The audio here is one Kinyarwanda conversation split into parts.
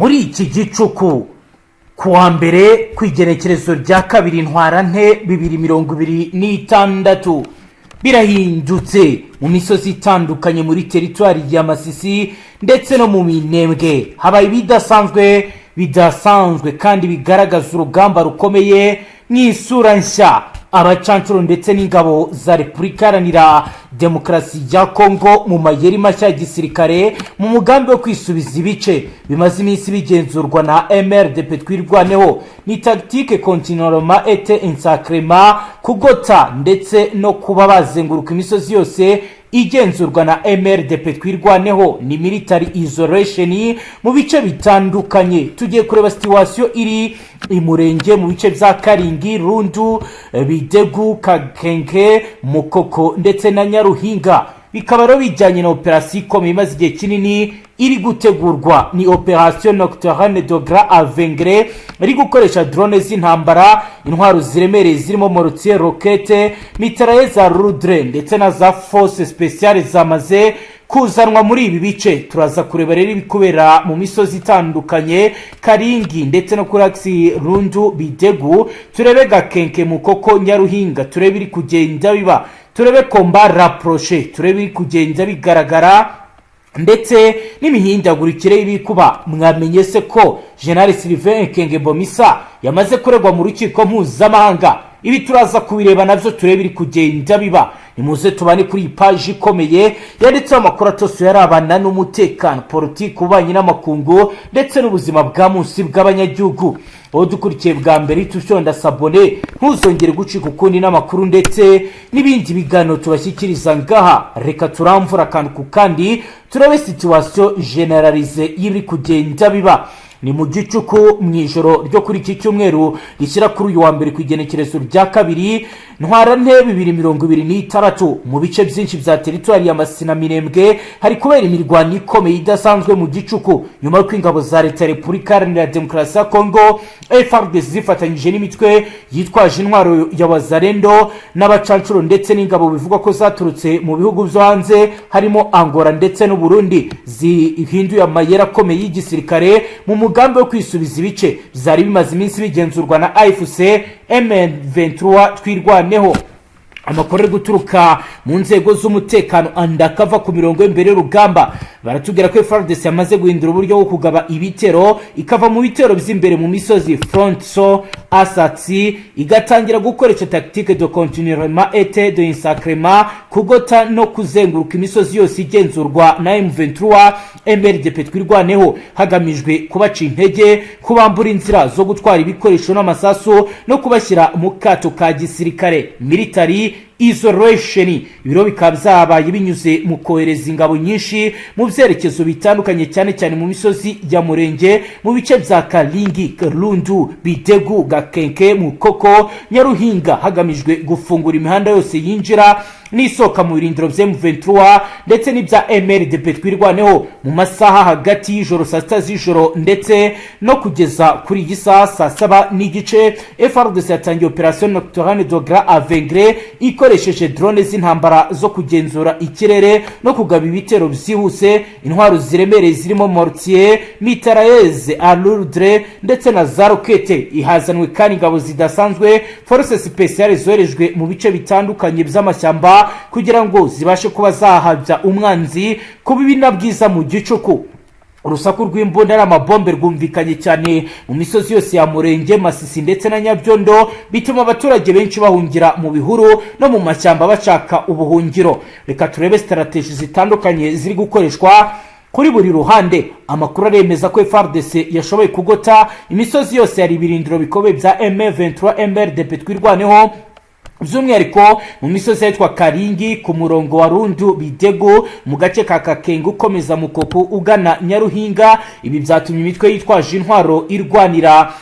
muri iki gicuku kuwa mbere kwigenekerezo rya kabiri ntwarante 2026 birahindutse mu misozi itandukanye muri teritwari ya Masisi ndetse no mu Minembwe habaye bidasanzwe kandi bigaragaza urugamba rukomeye n'isura nshya abacancuro ndetse n'ingabo za Repubulika Iharanira Demokarasi ya Kongo mu mayeri mashya gisirikare mu mugambi wo kwisubiza ibice bimaze iminsi bigenzurwa na MRDP twirwaneho ni tactique continuellement et insacrement kugota ndetse no kuba bazenguruka imisozi yose igenzurwa na MRDP twirwaneho ni military isolation mu bice bitandukanye. Tugiye kureba situation iri imurenge mu bice bya Karingi, Rundu, Bidegu, Kakenke, Mukoko ndetse na Nyaruhinga. Bikaba rero bijyanye na operation ikomeye imaze igihe kinini iri gutegurwa, ni operation nocturne de grand avengre iri gukoresha drone z'intambara, intwaro ziremereye zirimo mortier, roquette, mitrailleuse za rudre ndetse na za force spéciale zamaze kuzanwa muri ibi bice. Turaza kureba rero ibikubera mu misozi itandukanye Karingi ndetse no kuri aksi Rundu, Bidegu, turebe Gakenke, Mukoko, Nyaruhinga, turebe iri kugenda biba, turebe combat rapproché, turebe iri kugenda bigaragara ndetse n'imihindagurikire y'ibikuba. Mwamenye se ko General Sylvain Kenge Bomisa yamaze kuregwa mu rukiko mpuzamahanga. Ibi turaza kubireba navyo turebe iri kugenda biba. Nimuze tubane kuri page ikomeye yanditseho amakuru atose yarabana n'umutekano, politique, ubanye n'amakungu ndetse n'ubuzima bwa munsi bw'abanyagihugu. Dukurikiye bwa mbere tushonda sabone ntuzongere gucika ukundi n'amakuru ndetse n'ibindi biganiro tubashyikiriza ngaha. Reka turamvura kandi kandi turabe situation generalize y'ibiri kugenda biba. Ni mu gicuku mwijoro ryo kuri iki cyumweru rishyira kuri uyu wa mbere kwigenekerezo rya kabiri ntwarante 2026 mu bice byinshi bya teritwari ya Masisi na Minembwe hari kubera imirwano ikomeye idasanzwe mu gicuku nyuma y'uko ingabo za leta ya Repubulika Iharanira Demokarasi ya Kongo Fardc zifatanyije n'imitwe yitwaje intwaro ya Wazalendo n'abacancuro ndetse n'ingabo bivugwa ko zaturutse mu bihugu byo hanze harimo Angola ndetse n'u Burundi zihinduye amayera akomeye y'igisirikare mu mugambi wo kwisubiza ibice byari bimaze iminsi bigenzurwa na AFC M23 twirwaneho. Amakuru guturuka mu nzego z'umutekano andakava ku mirongo imbere y'urugamba baratubwira ko Fardc yamaze guhindura uburyo bwo kugaba ibitero, ikava mu bitero by'imbere mu misozi front so asatsi, igatangira gukoresha tactique de continuellement et de insacrement kugota no kuzenguruka imisozi yose igenzurwa na M23 MRDP twirwaneho hagamijwe kubaca intege, kubambura inzira zo gutwara ibikoresho n'amasasu no kubashyira mu kato ka gisirikare military isolation. Ibiro bikaba byabaye binyuze mu kohereza ingabo nyinshi mu byerekezo bitandukanye cyane cyane mu misozi ya Murenge mu bice bya Karingi, Rundu, Bidegu, Gakenke, Mukoko, Nyaruhinga hagamijwe gufungura imihanda yose yinjira n'isoka mu birindiro bya M23 ndetse n'ibya MRDP twirwaneho mu masaha hagati y'ijoro saa 6 z'ijoro ndetse no kugeza kuri gisaha saa 7 n'igice. Fardc yatangiye operation nocturne de grand avengre ikoresheje drone z'intambara zo kugenzura ikirere no kugaba ibitero byihuse, intwaro ziremereye zirimo mortier, mitrailleuse à lourdre ndetse na za roquette. Ihazanwe kandi ingabo zidasanzwe force spéciale zoherejwe mu bice bitandukanye by'amashyamba kugira ngo zibashe kuba zahabya umwanzi kubibina bwiza mu gicuku. Urusaku rw'imbunda n'amabombe rwumvikanye cyane mu misozi yose ya Murenge, Masisi ndetse na Nyabyondo bituma abaturage benshi bahungira mu bihuru no mu mashyamba bashaka ubuhungiro. Reka turebe strategie zitandukanye ziri gukoreshwa kuri buri ruhande. Amakuru aremeza ko Fardc yashoboye kugota imisozi yose yari ibirindiro bikomeye bya M23 MRDP twirwaneho by'umwihariko mu misozi yitwa Karingi ku murongo wa Rundu, Bidegu mu gace ka Kakengu ukomeza Mukoko ugana Nyaruhinga. Ibi byatumye imitwe yitwaje intwaro irwanira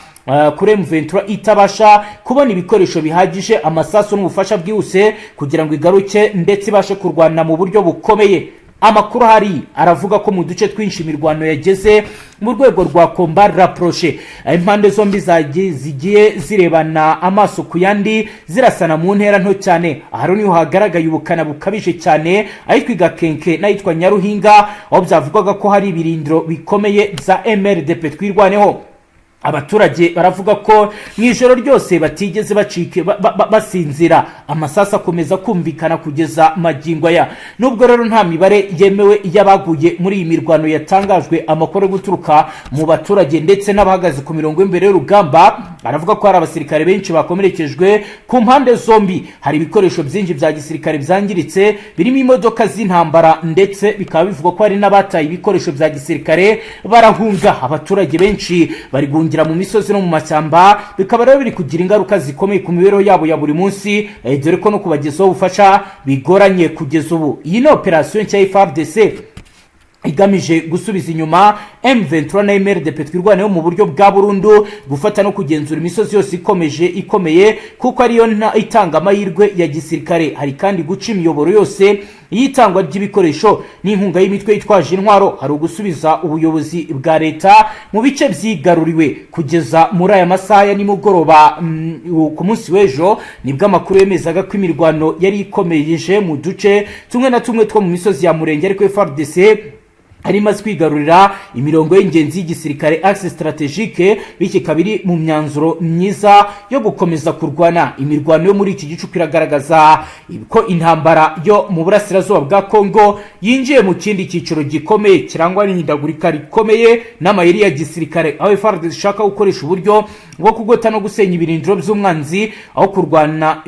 kuri M23 itabasha kubona ibikoresho bihagije, amasasu n'ubufasha bwihuse kugira ngo igaruke ndetse ibashe kurwana mu buryo bukomeye. amakuru hari aravuga ko mu duce twinshi imirwano yageze mu rwego rwa combat rapproché, impande zombi zigiye zirebana amaso ku yandi zirasana mu ntera nto cyane. Ahari niho hagaragaye ubukana bukabije cyane ahitwa Gakenke n'ahitwa Nyaruhinga, aho byavugwaga ko hari ibirindiro bikomeye za MRDP twirwaneho. Abaturage baravuga ko mu ijoro ryose batigeze basinzira, amasasa akomeza kumvikana kugeza magingo aya. Nubwo rero nta mibare yemewe y'abaguye muri iyi mirwano yatangajwe, amakuru guturuka mu baturage ndetse n'abahagaze ku mirongo y'imbere y'urugamba baravuga ko hari abasirikare benshi bakomerekejwe ku mpande zombi. Hari ibikoresho byinshi bya gisirikare byangiritse birimo imodoka z'intambara, ndetse bikaba bivugwa ko hari n'abataye ibikoresho bya gisirikare barahunga. Abaturage benshi bari mu misozi no mu mashyamba, bikaba rero biri kugira ingaruka zikomeye ku mibereho yabo ya buri munsi, dore ko no kubagezaho ubufasha bigoranye kugeza ubu. Iyi ni operasiyo nshya ya Fardc igamije gusubiza inyuma M23 na MRDP twirwaneho mu buryo bwa burundu, gufata no kugenzura imisozi yose ikomeye kuko ariyo itanga amahirwe ya gisirikare. Hari kandi guca imiyoboro yose yitangwa ry'ibikoresho n'inkunga y'imitwe yitwaje intwaro. Hari ugusubiza ubuyobozi bwa leta mu bice byigaruriwe. Kugeza muri aya masaha ya nimugoroba ku munsi w'ejo nibwo amakuru yemezaga ko imirwano yari ikomeyeje mu duce tumwe na tumwe two mu misozi ya Murenge, ariko Fardc hari maze kwigarurira imirongo y'ingenzi y'igisirikare axe strategique, biki kabiri mu myanzuro myiza yo gukomeza kurwana. Imirwano yo muri iki gicuku iragaragaza ko intambara yo mu burasirazuba bwa Kongo yinjiye mu kindi cyiciro gikomeye kirangwa n'ihindagurika rikomeye n'amayeri ya gisirikare, aho FARDC ishaka gukoresha uburyo bwo kugota no gusenya ibirindiro by'umwanzi, aho kurwana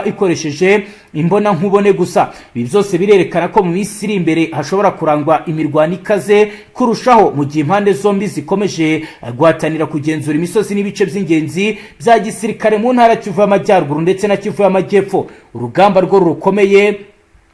ikoresheje imbona nkubone gusa. Ibi byose birerekana ko mu minsi iri imbere hashobora kurangwa imirwano ikaze kurushaho, mu gihe impande zombi zikomeje guhatanira kugenzura imisozi n'ibice by'ingenzi bya gisirikare mu ntara Kivu y'Amajyaruguru ndetse na Kivu y'Amajyepfo. Urugamba rwo rukomeye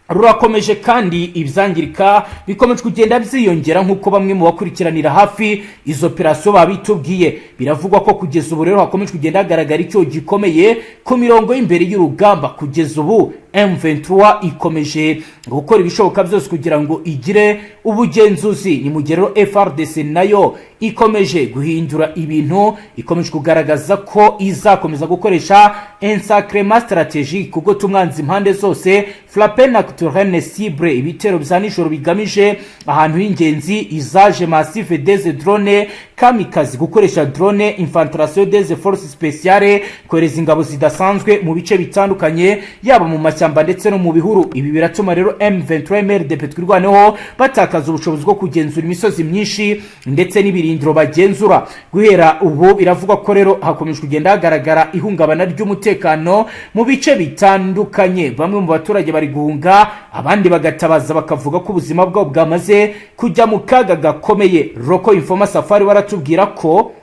rurakomeje kandi ibyangirika bikomeje kugenda byiyongera nk'uko bamwe mu bakurikiranira hafi izo operasiyo babitubwiye. Biravugwa ko kugeza ubu rero hakomeje kugenda hagaragara icyo gikomeye ku mirongo y'imbere y'urugamba. Kugeza ubu M23 ikomeje gukora ibishoboka byose kugira ngo igire ubugenzuzi. Ni mu gihe rero FARDC nayo ikomeje guhindura ibintu, ikomeje kugaragaza ko izakomeza gukoresha ensacrement stratégique kuko tumwanzi impande zose, frappe nocturne cible, ibitero bya nijoro bigamije ahantu h'ingenzi, izaje massive des drones kamikazi, gukoresha drone infiltration des forces spéciales, kohereza ingabo zidasanzwe mu bice bitandukanye yaba mu mashyamba ndetse no mu bihuru. Ibi biratuma rero M23 MRDP twirwaneho batakaza ubushobozi bwo kugenzura imisozi myinshi ndetse n'ibirindiro bagenzura. Guhera ubu biravugwa ko rero hakomeje kugenda hagaragara ihungabana ry'umutekano mu bice bitandukanye. Bamwe mu baturage bari guhunga, abandi bagatabaza bakavuga ko ubuzima bwabo bwamaze kujya mu kaga gakomeye. Roko Informa Safari waratubwira ko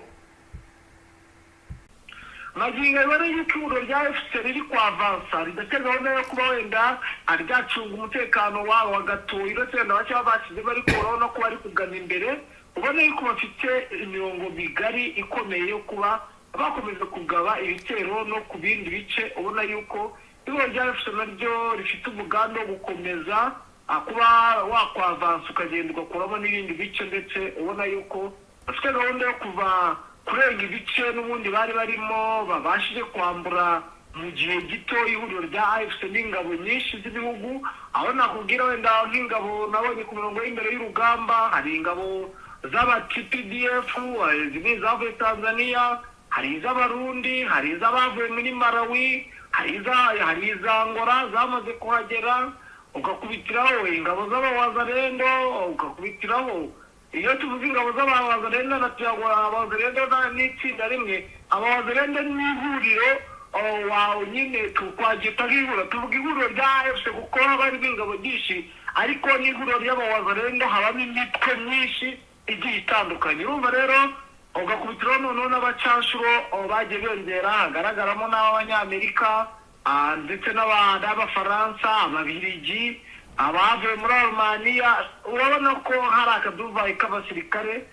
magingo ibara y'ituro rya FCR riri kwa avansa ridategaho nayo kuba wenda aryacunga umutekano wabo wagatoye ndetse n'abacyo basize bari kurabona ko bari kugana imbere. Ubona yuko bafite imirongo migari ikomeye yo kuba bakomeza kugaba ibitero no ku bindi bice. Ubona yuko ibara rya FCR naryo rifite umugambi wo gukomeza kuba wakwavansa ukagenda ugakuramo n'ibindi bice, ndetse ubona yuko bafite gahunda yo kuva kurenga ibice n'ubundi bari barimo babashije kwambura mu gihe gito ihuriro rya AFC n'ingabo nyinshi z'ibihugu. Aho nakubwira wenda nk'ingabo nabonye ku mirongo y'imbere y'urugamba, hari ingabo z'aba-TPDF, zimwe zavuye Tanzania, hari iz'Abarundi, hari iz'abavuye muri Malawi, hari iza Angola zamaze kuhagera, ugakubitiraho ingabo z'abawazalendo, ugakubitiraho iyo tuvuze ingabo z'abawazalendo abawazalendo n'itsinda rimwe. Abawazalendo n'ihuriro wawe nyine twagita nk'ihuriro, tuvuga ihuriro rya AFC kuko haba harimo ingabo nyinshi, ariko n'ihuriro ry'abawazalendo habamo imitwe myinshi igiye itandukanye. Urumva rero ugakubitiraho noneho n'abacanshuro bagiye biyongera, hagaragaramo n'Abanyamerika ndetse n'Abafaransa, Ababiligi, abavuye muri Romania. Urabona ko hari akaduvayi k'abasirikare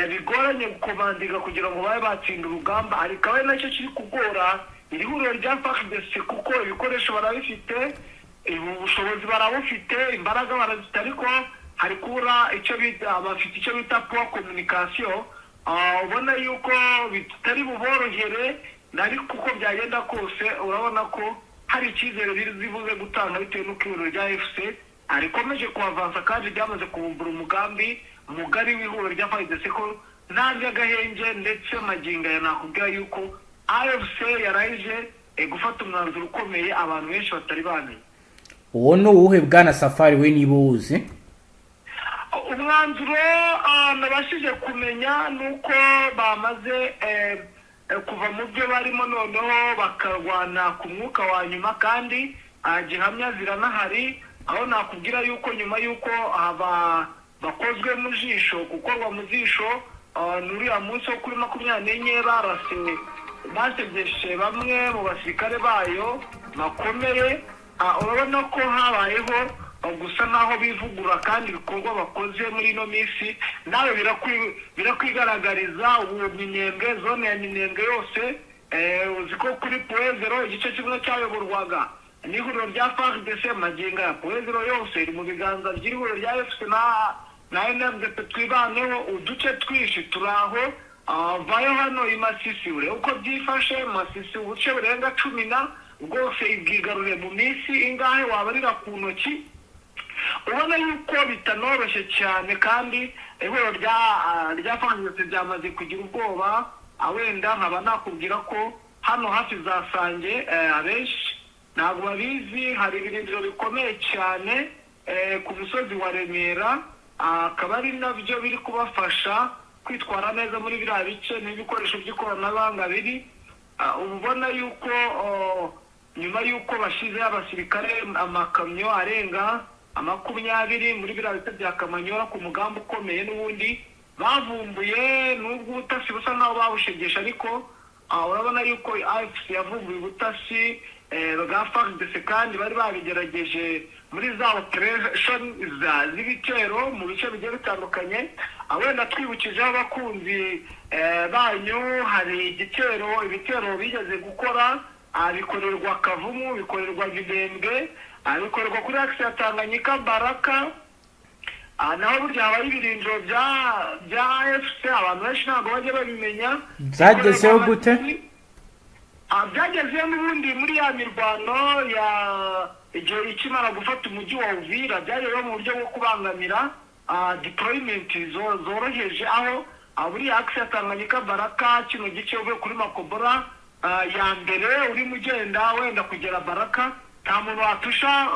bigoranye gukomandika kugira ngo babe batsinda urugamba, ariko abe nacyo kiri kugora iri huriro rya Fardc kuko ibikoresho barabifite, ubushobozi barabufite, imbaraga barazifite, ariko hari kura icyo bita abafite icyo bita poor communication, ubona yuko bitari buborohere, ariko uko byagenda kose urabona ko hari icyizere bivuze gutanga bitewe n'uko ihuriro rya FC arikomeje kuavansa kandi ryamaze kubumbura umugambi mugari w'ihuriro rya Fardc ko nta by'agahenge, ndetse magingo ya nakubwira yuko AFC yarayije gufata umwanzuro ukomeye abantu benshi batari bamenye. Uwo ni uwuhe bwana Safari we niba uwuzi? Umwanzuro nabashije kumenya nuko bamaze kuva mu byo barimo noneho bakarwana ku mwuka wa nyuma, kandi gihamya ziranahari, aho nakubwira yuko nyuma yuko bakozwe mu jisho, gukorwa mu jisho n'uriya munsi wo kuri 24 barase basegeshe bamwe mu basirikare bayo bakomeye, urabona ko habayeho gusa naho bivugura, kandi ibikorwa bakoze muri ino minsi nawe birakwigaragariza. ubu Minembwe, zone ya Minembwe yose uziko kuri Poezero igice kimwe cyayoborwaga n'ihuriro rya Fardc, magingo ya Poezero yose iri mu biganza by'ihuriro rya FC na NON-RESPONSABILITÉ. Twibaneho uduce twishi turaho vayo hano imasisi ure uko byifashe Masisi ubuce burenga 10 bwose ibwigarure mu minsi ingahe wabarira ku ntoki. Ubona yuko bitanoroshye cyane, kandi ihuriro rya Fardc byamaze kugira ubwoba. Wenda nkaba nakubwira ko hano hafi zasange abenshi ntabwo babizi, hari ibirindiro bikomeye cyane ku musozi wa Remera, akaba ari nabyo biri kubafasha kwitwara neza muri biriya bice n'ibikoresho by'ikoranabuhanga biri. Ubona yuko nyuma yuko bashize abasirikare amakamyo arenga 20 muri biriya bice bya Kamanyora ku mugambi ukomeye, n'ubundi bavumbuye n'ubwo ubutasi busa naho babushegesha, ariko urabona yuko AFC yavumbuye ubutasi bwa Fardc, kandi bari babigerageje muri za operation z'ibitero mu bice bigiye bitandukanye. Wenda twibukijeho abakunzi banyu, hari ibitero bigeze gukora bikorerwa Kavumu, bikorerwa Minembwe, bikorerwa kuri axe ya Tanganyika Baraka, naho burya habaye ibirindiro bya AFC abantu benshi ntabwo bajya babimenya. Byagezeho gute? Byagezeho n'ubundi muri ya mirwano ya igihe ikimara gufata umujyi wa Uvira, byagezeho mu buryo bwo kubangamira deployment zoroheje, aho buri axe ya Tanganyika Baraka kino gice uvuye kuri Makobora ya mbere urimo ugenda wenda kugera Baraka, nta muntu watusha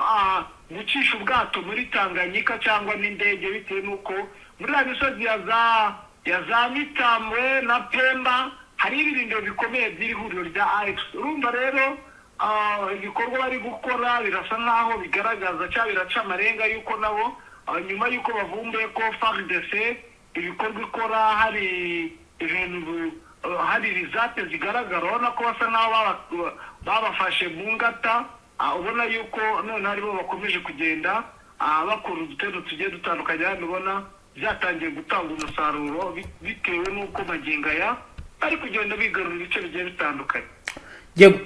gucisha ubwato muri Tanganyika cyangwa n'indege, bitewe n'uko muri ya misozi ya za Intambwe na Pemba hari ibirindiro bikomeye by'ihuriro rya AFC. Urumva rero ibikorwa bari gukora birasa nkaho bigaragaza cyangwa biraca amarenga yuko nabo nyuma yuko bavumbuye ko Fardc ibikorwa ikora hari ibintu, hari rizate zigaragara, urabona ko basa nkaho babafashe mu ngata. Ubona yuko none haribo bakomeje kugenda bakora udutendo tugiye dutandukanye, hano ubona byatangiye gutanga umusaruro bitewe n'uko magingo aya bari kugenda bigarura ibice bigiye bitandukanye.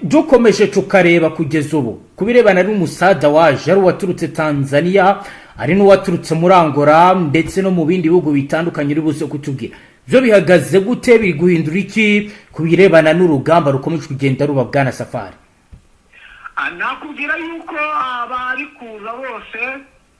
Dukomeje tukareba kugeza ubu kubirebana n'umusada waje, ari uwaturutse Tanzania, ari n'uwaturutse muri Angola, ndetse no mu bindi bihugu bitandukanye uri buse kutubwira byo bihagaze gute, biri guhindura iki kubirebana n'urugamba rukomeje kugenda ruba bwana Safari? Nakubwira yuko abari kuza bose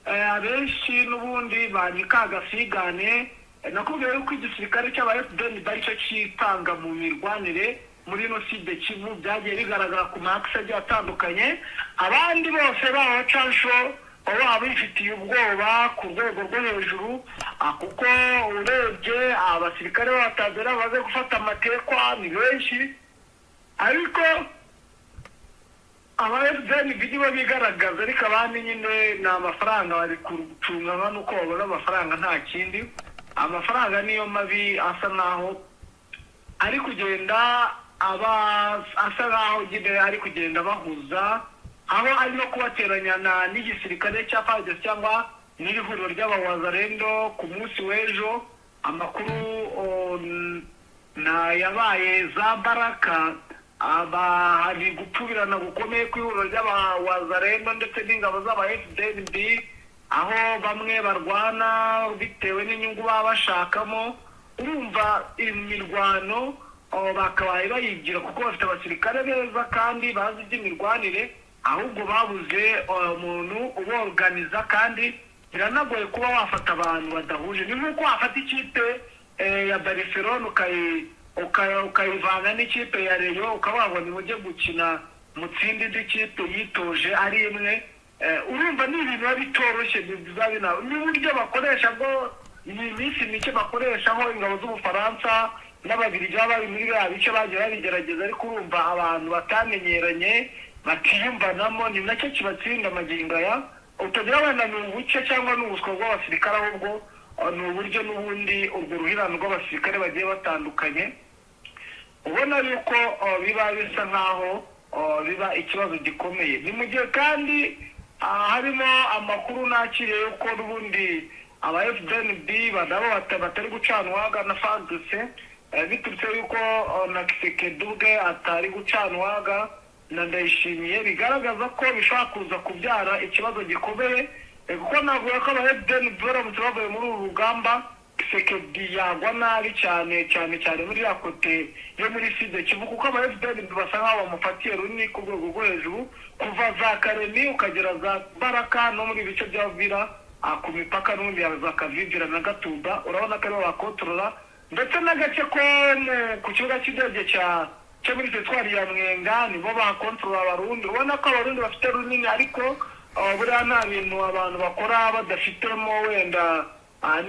abenshi n'ubundi banyikaga sigane. Nakubwira yuko igisirikare cy'abayefudeni bari cyo cyitanga mu mirwanire muri no side Kivu, byagiye bigaragara ku max agiye atandukanye. Abandi bose bacansho baba bifitiye ubwoba ku rwego rwo hejuru, kuko urebye abasirikare b'Abatanzania baze gufata amatekwa ni benshi, ariko abayefudeni bigiye bigaragaza, ariko abandi nyine ni amafaranga bari kucunga, nuko babona amafaranga nta kindi. Amafaranga niyo mabi asa naho ari kugenda asa naho nyine ari kugenda bahuza, aho ari no kubateranya n'igisirikare cya Fardc cyangwa n'ihuriro ry'abawazarendo. Ku munsi w'ejo amakuru yabaye za Baraka, hari gupfubirana gukomeye ku ihuriro ry'abawazarendo ndetse n'ingabo z'aba FDLB, aho bamwe barwana bitewe n'inyungu baba bashakamo. Urumva imirwano bakabaye bayigira kuko bafite abasirikare beza kandi bazi iby'imirwanire, ahubwo babuze umuntu uborganiza, kandi biranagoye kuba wafata abantu badahuje. Ni nk'uko wafata ikipe ya Barcelona ukayivanga n'ikipe ya Rayon ukababona nimujye gukina mutsindi z'ikipe yitoje ari imwe. Urumva ni ibintu biba bitoroshye n'uburyo bakoresha bwo ni iminsi mike bakoreshaho ingabo z'Ubufaransa n'Ababiligi baba bari muri biriya bice bagiye babigerageza, ariko urumva abantu batamenyeranye batiyumvanamo, ni nacyo kibatsinda amagingo aya. Utagira wenda ni ubuce cyangwa n'ubuswa bw'abasirikare, ahubwo ni uburyo n'ubundi urwo ruhirano rw'abasirikare bagiye batandukanye. Ubona yuko biba bisa nk'aho biba ikibazo gikomeye. Ni mu gihe kandi harimo amakuru nakiriye yuko n'ubundi aba FDNB nabo batari gucanwaga na Fardc, biturutse yuko na Kisekedi ubwe atari gucanwaga na Ndayishimiye, bigaragaza ko bishobora kuza kubyara ikibazo gikomeye, kuko navuga ko aba FDNB baramutse bavuye muri uru rugamba Kisekedi yagwa nabi cyane muri ya kote yo muri Sud Kivu, kuko aba FDNB basa nk'aho bamufatiye runini ku rwego rwo hejuru, kuva za Karemi ukagera za Baraka no muri bice bya Vira ku mipaka n'ubundi za Kavivira na Gatumba, urabona ko aribo bakontorora, ndetse n'agace ko ku kibuga cy'indege cyo muri teritwari ya Mwenga nibo bakontorora Abarundi. Ubona ko Abarundi bafite runini, ariko buriya nta bintu abantu bakora badafitemo wenda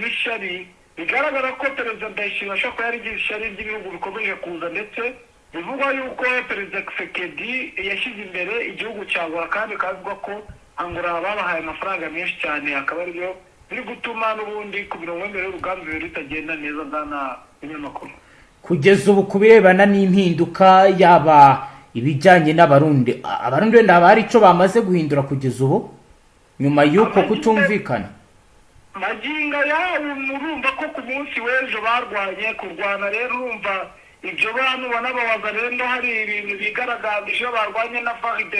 n'ishyari. Bigaragara ko perezida Ndayishimiye ashobora kuba yarigize ishyari ry'ibihugu bikomeje kuza, ndetse bivugwa yuko perezida Kisekedi yashyize imbere igihugu cya Angola, kandi bikavuga ko Angola babahaye amafaranga menshi cyane, akaba aribyo biri gutuma n'ubundi ku mirongo imbere y'urugamba bitagenda neza bwana binyamakuru. Kugeza ubu ku birebana n'impinduka yaba ibijyanye n'Abarundi wenda haba hari icyo bamaze guhindura kugeza ubu nyuma y'uko kutumvikana? Magingo yawe urumva ko ku munsi w'ejo kurwana rero, urumva ibyo bantu banababaza rero hari ibintu bigaragambije barwanye na Fardc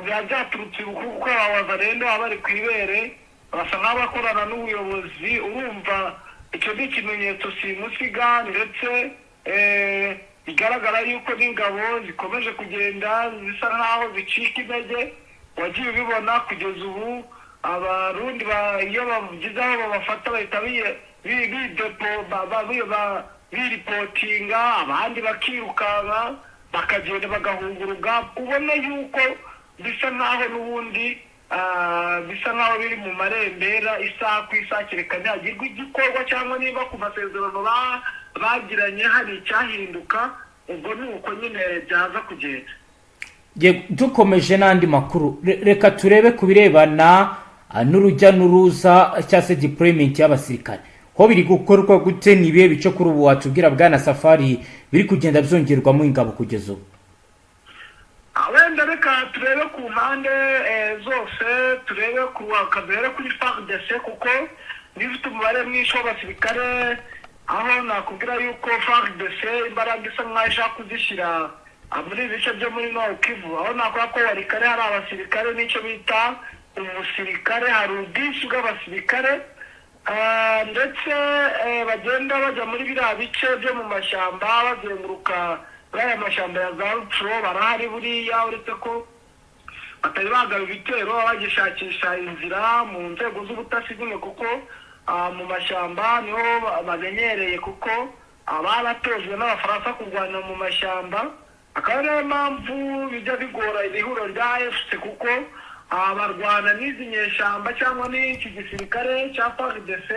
byaturutse kuko ababaza rero baba bari ku ibere, basa nk'abakorana n'ubuyobozi. Urumva icyo ni ikimenyetso simusiga, ndetse bigaragara yuko n'ingabo zikomeje kugenda zisa nk'aho zicika intege. Wagiye ubibona kugeza ubu Abarundi iyo bavugize aho babafata bahita biripotinga, abandi bakirukanka bakagenda bagahunga urugamba. Ubona yuko bisa nk'aho n'ubundi bisa nk'aho biri mu marembera, isaha ku isaha kerekana hagirwa igikorwa, cyangwa niba ku masezerano bagiranye hari icyahinduka, ubwo ni uko nyine byaza kugenda. Dukomeje n'andi makuru, reka turebe ku birebana n'urujya n'uruza cyangwa se deployment y'abasirikare, ho biri gukorwa gute? Ni ibihe bice kuri ubu watubwira bwana Safari biri kugenda byongerwamo ingabo kugeza ubu? Wenda reka turebe ku mpande zose, turebe kuri Fardc, kuko nifite umubare mwinshi w'abasirikare, aho nakubwira yuko Fardc imbaraga isa nk'aho ishaka kuzishyira muri ibice byo muri Nord Kivu, aho nakora ko warikare hari abasirikare n'icyo bita umusirikare, hari ubwinshi bw'abasirikare, ndetse bagenda bajya muri biriya bice byo mu mashyamba bazenguruka aya mashyamba ya za Rupfuro. Barahari buriya, uretse ko batari bagaba ibitero, bagishakisha inzira mu nzego z'ubutasi nyine, kuko mu mashyamba niho bamenyereye, kuko baratojwe n'Abafaransa kurwanira mu mashyamba. Akaba ariyo mpamvu bijya bigora ihuriro rya FC, kuko barwana n'izi nyeshyamba cyangwa n'iki gisirikare cya Fardc,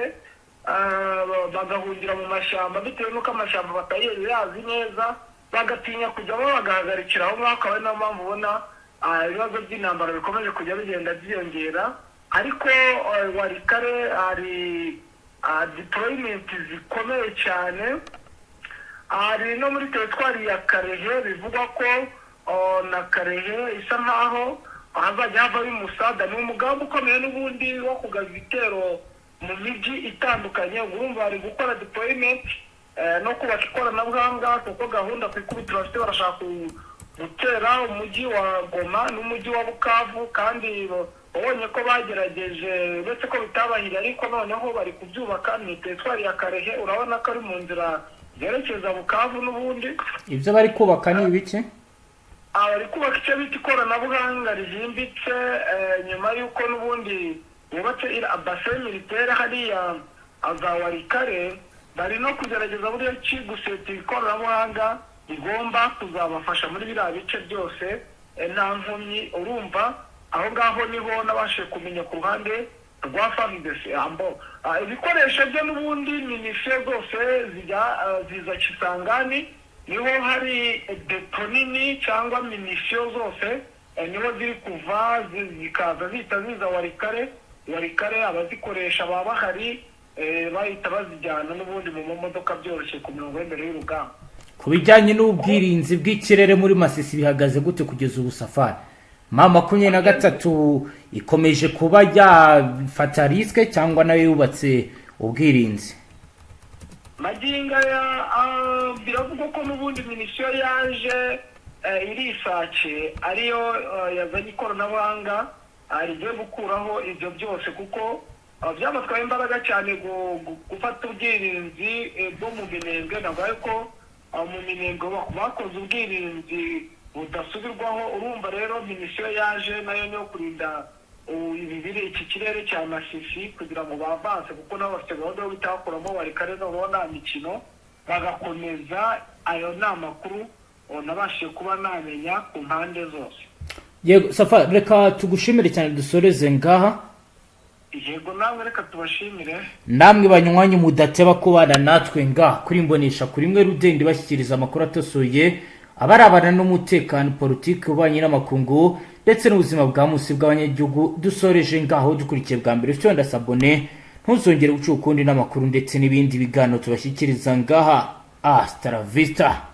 bagahungira mu mashyamba bitewe n'uko amashyamba batayazi neza, bagatinya kujyamo bagahagarikira aho ngaho. Akaba ari nayo mpamvu ubona ibibazo by'intambara bikomeje kujya bigenda byiyongera. Ariko warikare hari deployment zikomeye cyane, hari no muri teritwari ya Karehe bivugwa ko na Karehe isa nkaho hazajya hava bimusada. Ni umugambi ukomeye n'ubundi wo kugaza ibitero mu mijyi itandukanye. Urumva bari gukora deployment no kubaka ikoranabuhanga, kuko gahunda ku ikubitiro bafite barashaka gutera umujyi wa Goma n'umujyi wa Bukavu, kandi ubonye ko bagerageje uretse ko bitabahiriye ariko noneho bari kubyubaka ni teritwari ya Karehe urabona ko ari mu nzira yerekeza Bukavu n'ubundi ibyo bari kubaka ni ibiki bari kubaka icyo bita ikoranabuhanga rihimbitse nyuma y'uko n'ubundi bubatse base militaire hariya azawarikare bari no kugerageza buryo ki guseta ikoranabuhanga rigomba kuzabafasha muri biriya bice byose nta nkomyi urumva aho ngaho niho nabashe kumenya ku ruhande rwa Fardc ibikoresho byo n'ubundi minisiteri rwose ziza Kisangani niho hari depo nini cyangwa minisiteri zose niho ziri kuva zikaza zihita ziza warikare abazikoresha baba bahari bahita bazijyana n'ubundi mu modoka byoroshye ku mirongo y'imbere y'urugamba. Ku bijyanye n'ubwirinzi bw'ikirere muri Masisi bihagaze gute kugeza ubu Safari? M23 ikomeje kuba yafata risque cyangwa nayo yubatse ubwirinzi? Maginga ya biravuga ko n'ubundi minisiteri yaje irisace ariyo yazanye ikoranabuhanga rigiye gukuraho ibyo byose kuko byabatwaye imbaraga cyane gufata ubwirinzi bwo mu minembwe navuga ko mu minembwe bakoze ubwirinzi budasubirwaho urumva rero minisiteri yaje nayo no kurinda iki kirere cya Masisi kugira ngo bavanse kuko nabo bafite gahunda yo bitakuramo warikare no nta mikino bagakomeza ayo namakuru nabashije kuba namenya ku mpande zose. Yego Safari reka tugushimire cyane dusoreze ngaha. Yego namwe reka tubashimire. Namwe banywanyi mudateba kubana natwe ngaha kuri mbonesha kuri mwe Rudende bashyikiriza amakuru atosoye abarabana n'umutekano politike ubanye n'amakungu ndetse n'ubuzima bwa musi bw'abanyagihugu dusoreje ngaho dukurikiye bwa mbere cyo ndasabone ntuzongere gucukundi n'amakuru ndetse n'ibindi bigano tubashyikiriza ngaha hasta la vista.